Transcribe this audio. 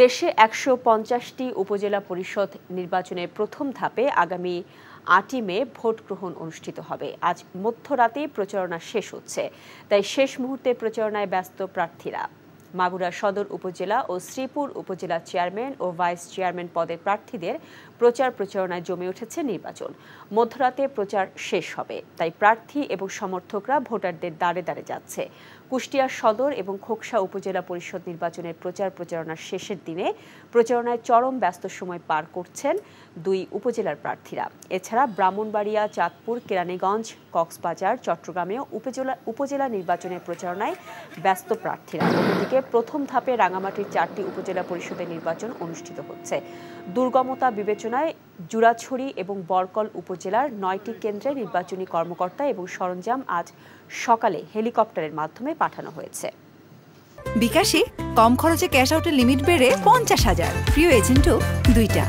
দেশে ১৫০টি উপজেলা পরিষদ নির্বাচনের প্রথম ধাপে আগামী ৮ই মে ভোট গ্রহণ অনুষ্ঠিত হবে। আজ মধ্যরাতে প্রচারণা শেষ হচ্ছে, তাই শেষ মুহূর্তে প্রচারণায় ব্যস্ত প্রার্থীরা। মাগুরা সদর উপজেলা ও শ্রীপুর উপজেলা চেয়ারম্যান ও ভাইস চেয়ারম্যান পদের প্রার্থীদের প্রচারণায় জমে উঠেছে নির্বাচন। মধ্যরাতে প্রচার শেষ হবে, তাই প্রার্থী এবং সমর্থকরা ভোটারদের দ্বারে দ্বারে যাচ্ছে। কুষ্টিয়া সদর এবং খোকসা উপজেলা পরিষদ নির্বাচনের প্রচারণার শেষের দিনে প্রচারণায় চরম ব্যস্ত সময় পার করছেন দুই উপজেলার প্রার্থীরা। এছাড়া ব্রাহ্মণবাড়িয়া, চাঁদপুর, কেরানীগঞ্জ, কক্সবাজার, চট্টগ্রামেও উপজেলা নির্বাচনের প্রচারণায় ব্যস্ত প্রার্থীরা। অন্যদিকে প্রথম ধাপে রাঙামাটির 4টি উপজেলা পরিষদের নির্বাচন অনুষ্ঠিত হচ্ছে। দুর্গমতা বিবেচনায় জুরাছড়ি এবং বরকল উপজেলার 9টি কেন্দ্রে নির্বাচনী কর্মকর্তা এবং সরঞ্জাম আজ সকালে হেলিকপ্টারের মাধ্যমে পাঠানো হয়েছে। বিকাশে কম খরচে ক্যাশ আউটের লিমিট বেড়ে 50,000, প্রিয় এজেন্টও 2টা।